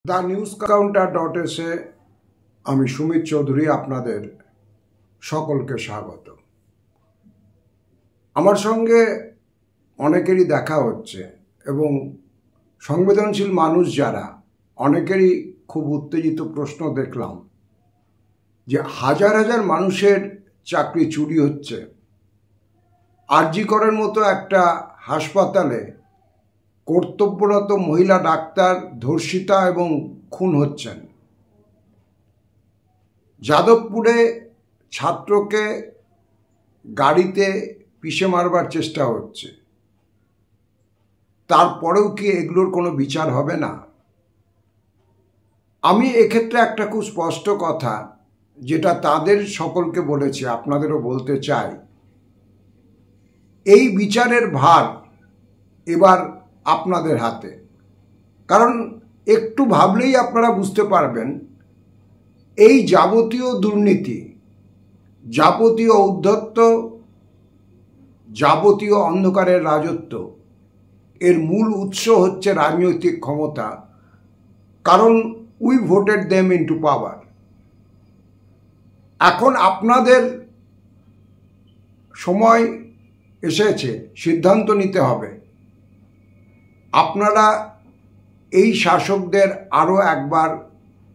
The news কাউন্টার.এসে আমি সুমিত চৌধুরী আপনাদের সকলকে স্বাগত। আমার সঙ্গে অনেকেরই দেখা হচ্ছে এবং সংবেদনশীল মানুষ যারা অনেকেরই খুব উত্তেজিত প্রশ্ন দেখলাম যে হাজার হাজার মানুষের চাকরি চুরি হচ্ছে, আরজি করার মতো একটা হাসপাতালে কর্তব্যরত মহিলা ডাক্তার ধর্ষিতা এবং খুন হচ্ছেন, যাদবপুরে ছাত্রকে গাড়িতে পিষে মারবার চেষ্টা হচ্ছে, তারপরেও কি এগুলোর কোনো বিচার হবে না? আমি এক্ষেত্রে একটা খুব স্পষ্ট কথা যেটা তাদের সকলকে বলেছি, আপনাদেরও বলতে চাই, এই বিচারের ভার এবার আপনাদের হাতে। কারণ একটু ভাবলেই আপনারা বুঝতে পারবেন এই যাবতীয় দুর্নীতি, যাবতীয় ঔদ্ধত্য, যাবতীয় অন্ধকারের রাজত্ব এর মূল উৎস হচ্ছে রাজনৈতিক ক্ষমতা। কারণ উই ভোটেড দেম ইনটু পাওয়ার। এখন আপনাদের সময় এসেছে সিদ্ধান্ত নিতে হবে, আপনারা এই শাসকদের আরও একবার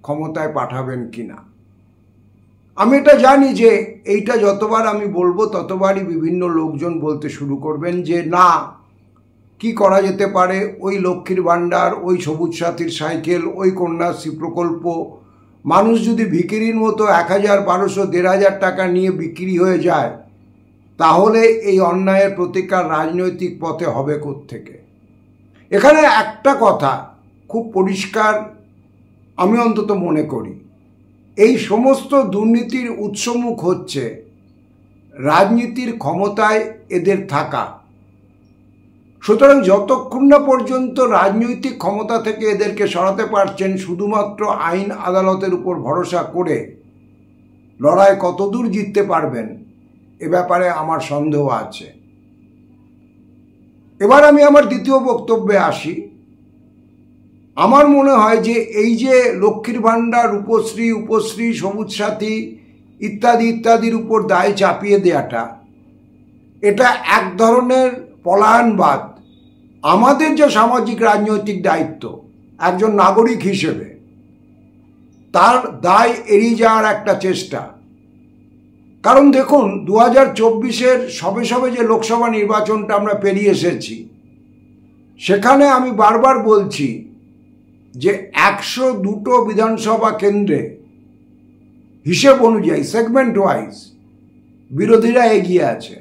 ক্ষমতায় পাঠাবেন কিনা। আমি এটা জানি যে এইটা যতবার আমি বলবো ততবারই বিভিন্ন লোকজন বলতে শুরু করবেন যে না, কি করা যেতে পারে, ওই লক্ষ্মীর ভাণ্ডার, ওই সবুজ সাথীর সাইকেল, ওই কন্যাশ্রী প্রকল্প, মানুষ যদি ভিখিরির মতো 1000, 1200, 1500 টাকা নিয়ে বিক্রি হয়ে যায়, তাহলে এই অন্যায়ের প্রতিকার রাজনৈতিক পথে হবে কোত্থেকে? এখানে একটা কথা খুব পরিষ্কার আমি অন্তত মনে করি, এই সমস্ত দুর্নীতির উৎসমুখ হচ্ছে রাজনীতির ক্ষমতায় এদের থাকা। সুতরাং যতক্ষণ না পর্যন্ত রাজনৈতিক ক্ষমতা থেকে এদেরকে সরাতে পারছেন শুধুমাত্র আইন আদালতের উপর ভরসা করে, লড়াই কতদূর জিততে পারবেন এ ব্যাপারে আমার সন্দেহ আছে। এবার আমি আমার দ্বিতীয় বক্তব্যে আসি। আমার মনে হয় যে এই যে লক্ষ্মীর ভাণ্ডার, উপশ্রী, সবুজ সাথী ইত্যাদি ইত্যাদির উপর দায় চাপিয়ে দেওয়াটা, এটা এক ধরনের পলায়নবাদ। আমাদের যে সামাজিক রাজনৈতিক দায়িত্ব একজন নাগরিক হিসেবে, তার দায় এড়িয়ে যাওয়ার একটা চেষ্টা। কারণ দেখুন 2024-এর সবে সবে যে লোকসভা নির্বাচনটা আমরা পেরিয়ে এসেছি, সেখানে আমি বারবার বলছি যে 102টো বিধানসভা কেন্দ্রে হিসেব অনুযায়ী সেগমেন্ট ওয়াইজ বিরোধীরা এগিয়ে আছে।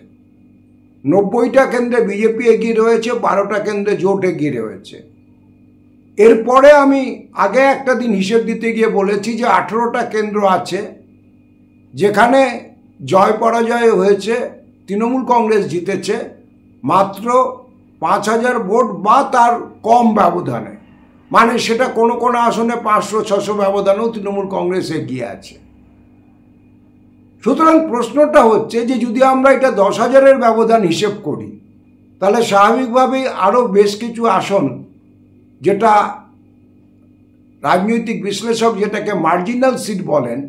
90টা কেন্দ্রে বিজেপি এগিয়ে রয়েছে, 12টা কেন্দ্রে জোট এগিয়ে রয়েছে। এরপরে আমি আগে একটা দিন হিসেব দিতে গিয়ে বলেছি যে 18টা কেন্দ্র আছে যেখানে জয় পরাজয় হয়েছে, তৃণমূল কংগ্রেস জিতেছে মাত্র 5000 ভোট বা তার কম ব্যবধানে। মানে সেটা কোনো কোনো আসনে 500-600 ব্যবধানেও তৃণমূল কংগ্রেস এগিয়ে আছে। সুতরাং প্রশ্নটা হচ্ছে যে যদি আমরা এটা 10,000-এর ব্যবধান হিসেব করি, তাহলে স্বাভাবিকভাবেই আরও বেশ কিছু আসন, যেটা রাজনৈতিক বিশ্লেষক যেটাকে মার্জিনাল সিট বলেন,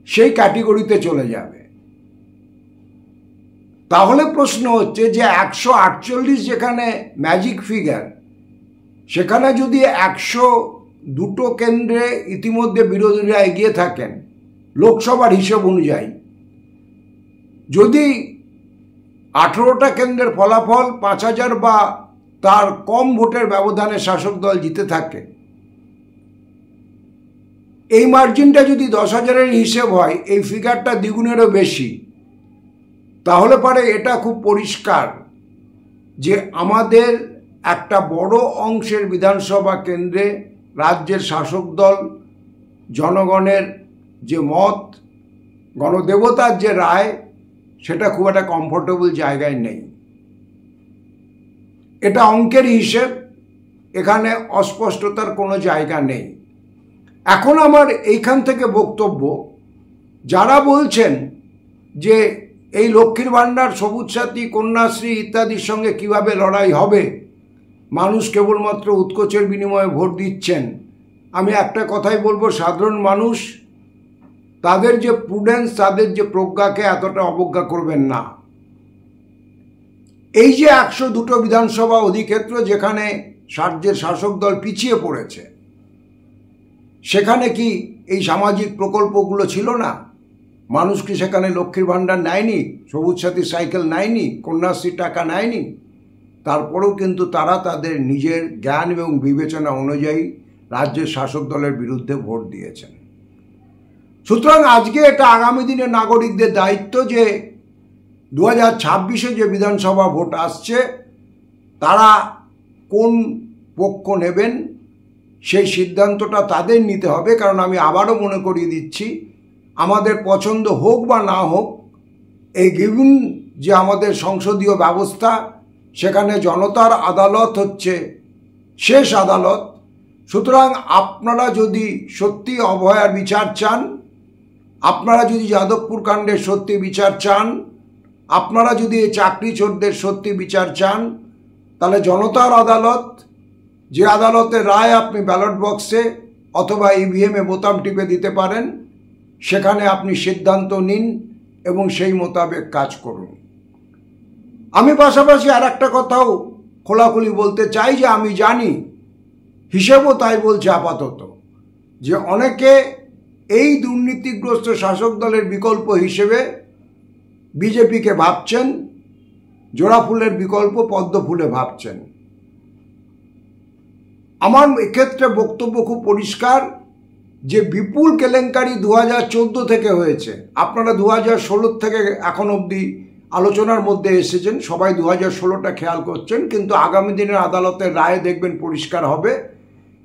সেই ক্যাটেগরিতে চলে যাবে। তাহলে প্রশ্ন হচ্ছে যে 148 যেখানে ম্যাজিক ফিগার, সেখানে যদি 102টো কেন্দ্রে ইতিমধ্যে বিরোধীরা এগিয়ে থাকেন লোকসভার হিসেব অনুযায়ী, যদি 18টা কেন্দ্রের ফলাফল 5000 বা তার কম ভোটের ব্যবধানে শাসক দল জিতে থাকে, এই মার্জিনটা যদি 10,000-এর হিসেব হয়, এই ফিগারটা দ্বিগুণেরও বেশি, তাহলে পরে এটা খুব পরিষ্কার যে আমাদের একটা বড় অংশের বিধানসভা কেন্দ্রে রাজ্যের শাসক দল, জনগণের যে মত, গণদেবতার যে রায়, সেটা খুব একটা কমফোর্টেবল জায়গায় নেই। এটা অঙ্কের হিসেব, এখানে অস্পষ্টতার কোনো জায়গা নেই। এখন আমার এইখান থেকে বক্তব্য, যারা বলছেন যে এই লক্ষ্মীর ভাণ্ডার, সবুজ সাথী, কন্যাশ্রী ইত্যাদির সঙ্গে কিভাবে লড়াই হবে, মানুষ কেবলমাত্র উৎকোচের বিনিময়ে ভোট দিচ্ছেন, আমি একটা কথাই বলবো, সাধারণ মানুষ তাদের যে প্রুডেন্স, তাদের যে প্রজ্ঞাকে এতটা অবজ্ঞা করবেন না। এই যে 102টো বিধানসভা অধিক্ষেত্র যেখানে রাজ্যের শাসক দল পিছিয়ে পড়েছে, সেখানে কি এই সামাজিক প্রকল্পগুলো ছিল না? মানুষ কি সেখানে লক্ষ্মীর ভাণ্ডার নেয়নি, সবুজ সাথী সাইকেল নেয়নি, কন্যাশ্রীর টাকা নেয়নি? তারপরেও কিন্তু তারা তাদের নিজের জ্ঞান এবং বিবেচনা অনুযায়ী রাজ্যের শাসক দলের বিরুদ্ধে ভোট দিয়েছেন। সুতরাং আজকে এটা আগামী দিনে নাগরিকদের দায়িত্ব যে 2026-এ যে বিধানসভা ভোট আসছে, তারা কোন পক্ষ নেবেন সেই সিদ্ধান্তটা তাদের নিতে হবে। কারণ আমি আবারও মনে করিয়ে দিচ্ছি, আমাদের পছন্দ হোক বা না হোক, এই গিভিন যে আমাদের সংসদীয় ব্যবস্থা, সেখানে জনতার আদালত হচ্ছে শেষ আদালত। সুতরাং আপনারা যদি সত্যি অভয়ার বিচার চান, আপনারা যদি যাদবপুর কাণ্ডের সত্যি বিচার চান, আপনারা যদি এই চাকরি চোরদের সত্যি বিচার চান, তাহলে জনতার আদালত, যে আদালতের রায় আপনি ব্যালট বক্সে অথবা ইভিএমে বোতাম টিপে দিতে পারেন, সেখানে আপনি সিদ্ধান্ত নিন এবং সেই মোতাবেক কাজ করুন। আমি পাশাপাশি আর একটা কথাও খোলাখুলি বলতে চাই যে আমি জানি, হিসেবও তাই বলছে আপাতত, যে অনেকে এই দুর্নীতিগ্রস্ত শাসক দলের বিকল্প হিসেবে বিজেপিকে ভাবছেন, জোড়া ফুলের বিকল্প পদ্ম ফুলে ভাবছেন। আমার এক্ষেত্রে বক্তব্য খুব পরিষ্কার যে বিপুল কেলেঙ্কারি 2014 থেকে হয়েছে। আপনারা 2016 থেকে এখন অবধি আলোচনার মধ্যে এসেছেন, সবাই 2016টা খেয়াল করছেন, কিন্তু আগামী দিনের আদালতের রায়ে দেখবেন পরিষ্কার হবে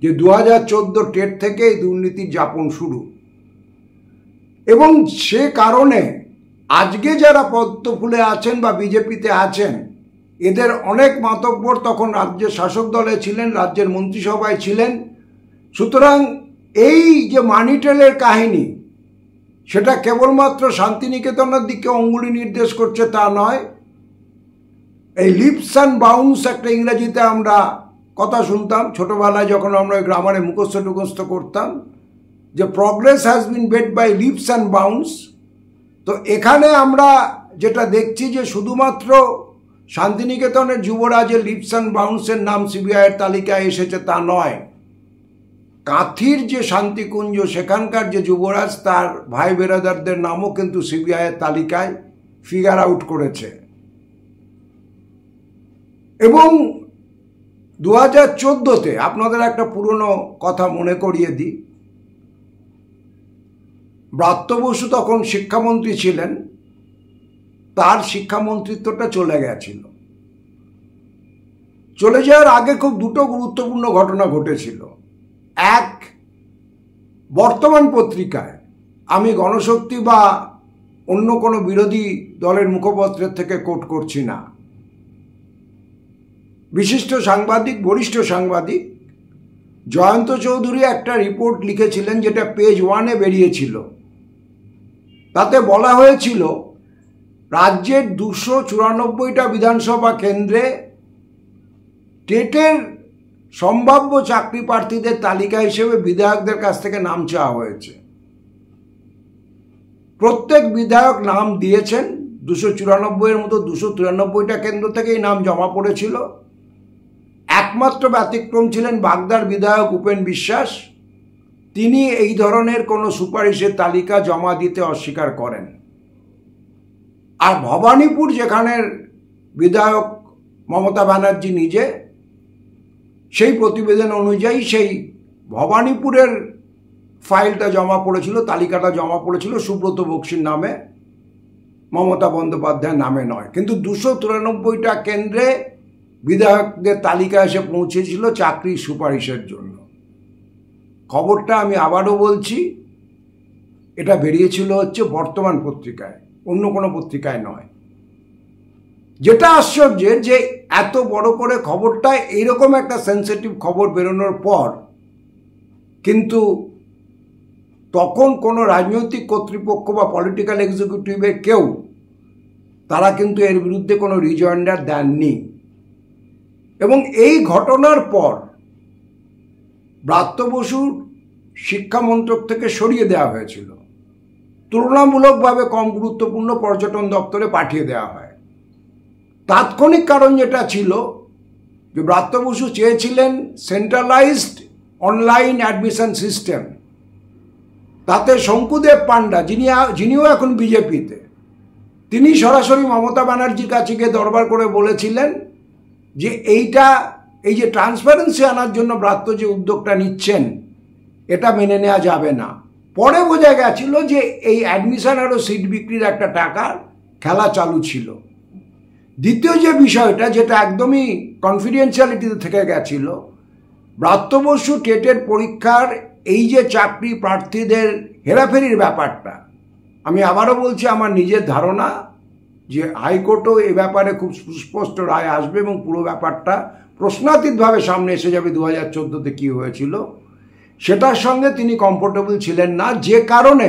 যে 2014 টেট থেকে এই দুর্নীতির যাপন শুরু। এবং সে কারণে আজকে যারা পদ্ম ফুলে আছেন বা বিজেপিতে আছেন, এদের অনেক মাতব্বর তখন রাজ্যের শাসক দলে ছিলেন, রাজ্যের মন্ত্রিসভায় ছিলেন। সুতরাং এই যে মানি ট্রেলের কাহিনী, সেটা কেবলমাত্র শান্তিনিকেতনের দিকে অঙ্গুলি নির্দেশ করছে তা নয়। এই লিপস অ্যান্ড বাউন্স একটা ইংরেজিতে আমরা কথা শুনতাম ছোটবেলায়, যখন আমরা গ্রামারে মুখস্থ করতাম, যে progress has been made by leaps and bounds. তো এখানে আমরা যেটা দেখছি যে শুধুমাত্র শান্তিনিকেতনের যুবরাজের লিপস অ্যান্ড বাউন্সের নাম সিবিআইয়ের তালিকায় এসেছে তা নয়। কাঁথির যে শান্তিকুঞ্জ, সেখানকার যে যুবরাজ, তার ভাই বেরাদারদের নামও কিন্তু সিবিআইয়ের তালিকায় ফিগার আউট করেছে। এবং 2014-তে আপনাদের একটা পুরনো কথা মনে করিয়ে দিই, ব্রাত্য বসু তখন শিক্ষামন্ত্রী ছিলেন, তার শিক্ষামন্ত্রিত্বটা চলে গেছিল। চলে যাওয়ার আগে খুব দুটো গুরুত্বপূর্ণ ঘটনা ঘটেছিল। এক, বর্তমান পত্রিকায়, আমি গণশক্তি বা অন্য কোনো বিরোধী দলের মুখপত্রের থেকে কোট করছি না, বিশিষ্ট সাংবাদিক, বরিষ্ঠ সাংবাদিক জয়ন্ত চৌধুরী একটা রিপোর্ট লিখেছিলেন, যেটা পেজ 1-এ বেরিয়েছিল। তাতে বলা হয়েছিল রাজ্যের 294টা বিধানসভা কেন্দ্রে টেটের সম্ভাব্য চাকরি প্রার্থীদের তালিকা হিসেবে বিধায়কদের কাছ থেকে নাম চাওয়া হয়েছে। প্রত্যেক বিধায়ক নাম দিয়েছেন। 294-এর মতো 293টা কেন্দ্র থেকেই নাম জমা পড়েছিল। একমাত্র ব্যতিক্রম ছিলেন বাগদার বিধায়ক উপেন বিশ্বাস। তিনি এই ধরনের কোনো সুপারিশের তালিকা জমা দিতে অস্বীকার করেন। আর ভবানীপুর, যেখানের বিধায়ক মমতা ব্যানার্জি নিজে, সেই প্রতিবেদন অনুযায়ী সেই ভবানীপুরের ফাইলটা জমা পড়েছিল, তালিকাটা জমা পড়েছিল সুব্রত বক্সির নামে, মমতা বন্দ্যোপাধ্যায়ের নামে নয়। কিন্তু 293টা কেন্দ্রে বিধায়কদের তালিকা এসে পৌঁছেছিল চাকরির সুপারিশের জন্য। খবরটা আমি আবারও বলছি, এটা বেরিয়েছিল হচ্ছে বর্তমান পত্রিকায়, অন্য কোনো পত্রিকায় নয়। যেটা আশ্চর্যের যে এত বড় করে খবরটা, এইরকম একটা সেন্সিটিভ খবর বেরোনোর পর কিন্তু তখন কোনো রাজনৈতিক কর্তৃপক্ষ বা পলিটিক্যাল এক্সিকিউটিভের কেউ, তারা কিন্তু এর বিরুদ্ধে কোনো রিজয়েন্ডার দেননি। এবং এই ঘটনার পর ব্রাত্য বসুর শিক্ষা মন্ত্রক থেকে সরিয়ে দেওয়া হয়েছিল, তুলনামূলকভাবে কম গুরুত্বপূর্ণ পর্যটন দপ্তরে পাঠিয়ে দেওয়া হয়। তাৎক্ষণিক কারণ যেটা ছিল যে ব্রাত্য বসু চেয়েছিলেন সেন্ট্রালাইজড অনলাইন অ্যাডমিশন সিস্টেম। তাতে শঙ্কুদেব পান্ডা, যিনিও এখন বিজেপিতে, তিনি সরাসরি মমতা ব্যানার্জির কাছে গিয়ে দরবার করে বলেছিলেন যে এই যে ট্রান্সপারেন্সি আনার জন্য ব্রাত্য যে উদ্যোগটা নিচ্ছেন এটা মেনে নেওয়া যাবে না। পরে বোঝা গেছিল যে এই অ্যাডমিশন আরও সিট বিক্রির একটা টাকার খেলা চালু ছিল। দ্বিতীয় যে বিষয়টা, যেটা একদমই কনফিডেন্সিয়ালিটিতে থেকে গেছিল, ব্রাত্য বসু টেটের পরীক্ষার এই যে চাকরি প্রার্থীদের হেরাফেরির ব্যাপারটা, আমি আবারও বলছি, আমার নিজের ধারণা যে হাইকোর্টও এ ব্যাপারে খুব সুস্পষ্ট রায় আসবে এবং পুরো ব্যাপারটা প্রশ্নাতীতভাবে সামনে এসে যাবে 2014-তে কী হয়েছিল সেটার সঙ্গে তিনি কমফোর্টেবল ছিলেন না। যে কারণে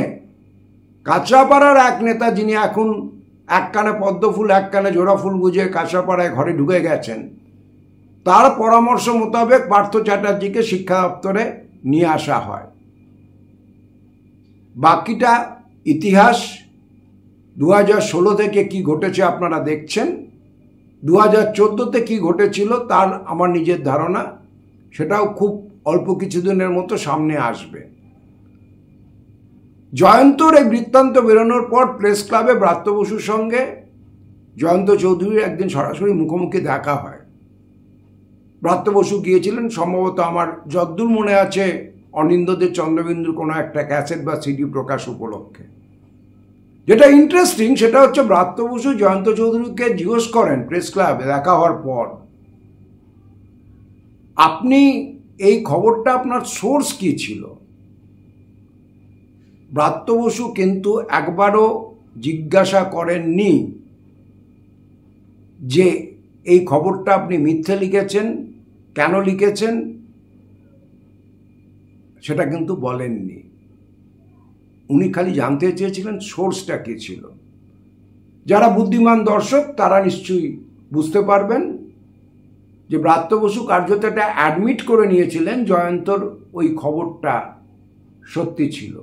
কাঁচরাপাড়ার এক নেতা, যিনি এখন এক কানে পদ্মফুল এক কানে জোড়া ফুল গুজে কাঁচরাপাড়ায় ঘরে ঢুকে গেছেন, তার পরামর্শ মোতাবেক পার্থ চ্যাটার্জিকে শিক্ষা দপ্তরে নিয়ে আসা হয়। বাকিটা ইতিহাস। 2016 থেকে কি ঘটেছে আপনারা দেখছেন, 2014-তে কি ঘটেছিল তার আমার নিজের ধারণা সেটাও খুব অল্প কিছুদিনের মতো সামনে আসবে। জয়ন্তর এই বৃত্তান্ত বেরোনোর পর প্রেস ক্লাবে ব্রাত্য বসুর সঙ্গে জয়ন্ত চৌধুরীর একদিন সরাসরি মুখোমুখি দেখা হয়। ব্রাত্য বসু গিয়েছিলেন সম্ভবত, আমার যদ্দূর মনে আছে, অনিন্দ্যদের চন্দ্রবিন্দুর কোনো একটা ক্যাসেট বা সিডি প্রকাশ উপলক্ষে। যেটা ইন্টারেস্টিং সেটা হচ্ছে ব্রাত্য বসু জয়ন্ত চৌধুরীকে জিজ্ঞেস করেন প্রেস ক্লাবে দেখা হওয়ার পর, আপনি এই খবরটা আপনার সোর্স কি ছিল? ব্রাত্য বসু কিন্তু একবারও জিজ্ঞাসা করেননি যে এই খবরটা আপনি মিথ্যে লিখেছেন, কেন লিখেছেন, সেটা কিন্তু বলেননি। উনি খালি জানতে চেয়েছিলেন সোর্সটা কি ছিল। যারা বুদ্ধিমান দর্শক তারা নিশ্চয়ই বুঝতে পারবেন যে ব্রাত্য বসু কার্যত এটা অ্যাডমিট করে নিয়েছিলেন জয়ন্তর ওই খবরটা সত্যি ছিল।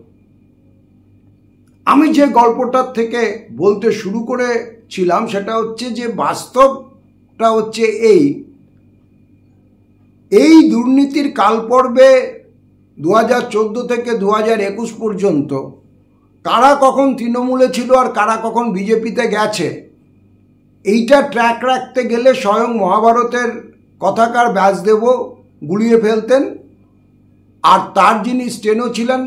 আমি যে গল্পটার থেকে বলতে শুরু করেছিলাম সেটা হচ্ছে যে বাস্তবটা হচ্ছে এই দুর্নীতির কালপর্বে 2014 থেকে 2021 পর্যন্ত কারা কখন তৃণমূলে ছিল আর কারা কখন বিজেপিতে গেছে, এইটা ট্র্যাক রাখতে গেলে স্বয়ং মহাভারতের কথাকার ব্যাসদেব গুলিয়ে ফেলতেন। আর তার যিনি স্টেনো ছিলেন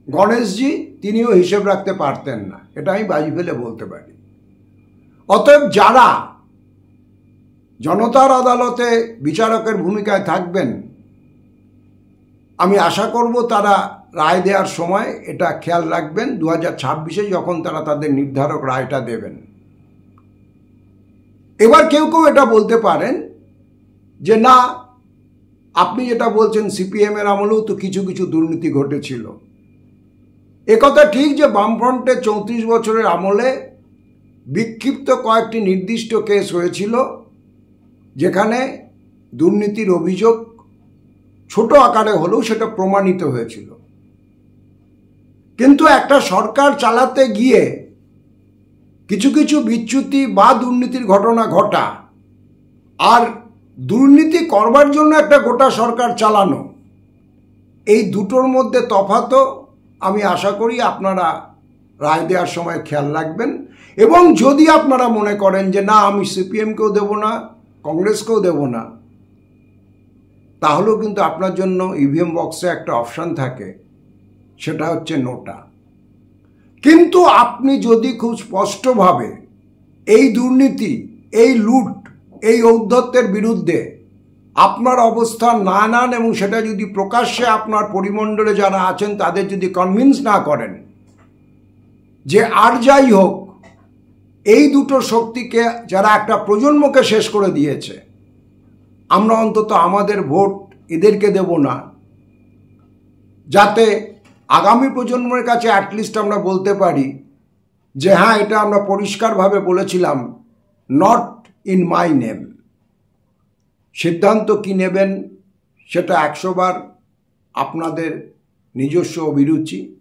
গণেশজি, তিনিও হিসেব রাখতে পারতেন না, এটা আমি বাজি ফেলে বলতে পারি। অতএব যারা জনতার আদালতে বিচারকের ভূমিকায় থাকবেন, আমি আশা করব তারা রায় দেওয়ার সময় এটা খেয়াল রাখবেন 2026-এ যখন তারা তাদের নির্ধারক রায়টা দেবেন। এবার কেউ কেউ এটা বলতে পারেন যে না, আপনি যেটা বলছেন সিপিএমের আমলেও তো কিছু কিছু দুর্নীতি ঘটেছিল। একথা ঠিক যে বামফ্রন্টে 34 বছরের আমলে বিক্ষিপ্ত কয়েকটি নির্দিষ্ট কেস হয়েছিল যেখানে দুর্নীতির অভিযোগ ছোট আকারে হলেও সেটা প্রমাণিত হয়েছিল। কিন্তু একটা সরকার চালাতে গিয়ে কিছু কিছু বিচ্যুতি বা দুর্নীতির ঘটনা ঘটা আর দুর্নীতি করবার জন্য একটা গোটা সরকার চালানো, এই দুটোর মধ্যে তফাৎ আমি আশা করি আপনারা রায় দেওয়ার সময় খেয়াল রাখবেন। এবং যদি আপনারা মনে করেন যে না, আমি সিপিএমকেও দেব না, কংগ্রেসকেও দেব না, তাহলেও কিন্তু আপনার জন্য ইভিএম বক্সে একটা অপশান থাকে, সেটা হচ্ছে নোটা। কিন্তু আপনি যদি খুব স্পষ্টভাবে এই দুর্নীতি, এই লুট, এই ঔদ্ধত্যের বিরুদ্ধে আপনার অবস্থান না নেন এবং সেটা যদি প্রকাশ্যে আপনার পরিমণ্ডলে যারা আছেন তাদের যদি কনভিন্স না করেন যে আর যাই হোক এই দুটো শক্তিকে, যারা একটা প্রজন্মকে শেষ করে দিয়েছে, আমরা অন্তত আমাদের ভোট এদেরকে দেব না, যাতে আগামী প্রজন্মের কাছে অ্যাটলিস্ট আমরা বলতে পারি যে হ্যাঁ, এটা আমরা পরিষ্কারভাবে বলেছিলাম, নট ইন মাই নেম। সিদ্ধান্ত কি নেবেন সেটা 100 বার আপনাদের নিজস্ব অভিরুচি।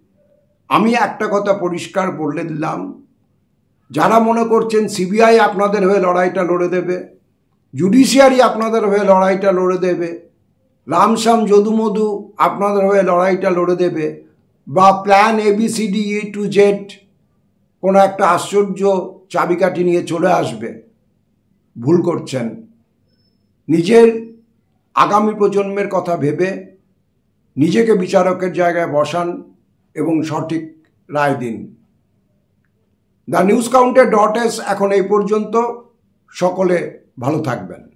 আমি একটা কথা পরিষ্কার বলে দিলাম, যারা মনে করছেন সিবিআই আপনাদের হয়ে লড়াইটা লড়ে দেবে, জুডিশিয়ারি আপনাদের হয়ে লড়াইটা লড়ে দেবে, রামশ্যাম যদুমধু আপনাদের হয়ে লড়াইটা লড়ে দেবে, বা plan ABCD E to Z কোনো একটা আশ্চর্য চাবিকাঠি নিয়ে চলে আসবে, ভুল করছেন। নিজের আগামী প্রজন্মের কথা ভেবে নিজেকে বিচারকের জায়গায় বসান এবং সঠিক রায় দিন। দ্য নিউজ কাউন্টার .s এখন এই পর্যন্ত। সকলে ভালো থাকবেন।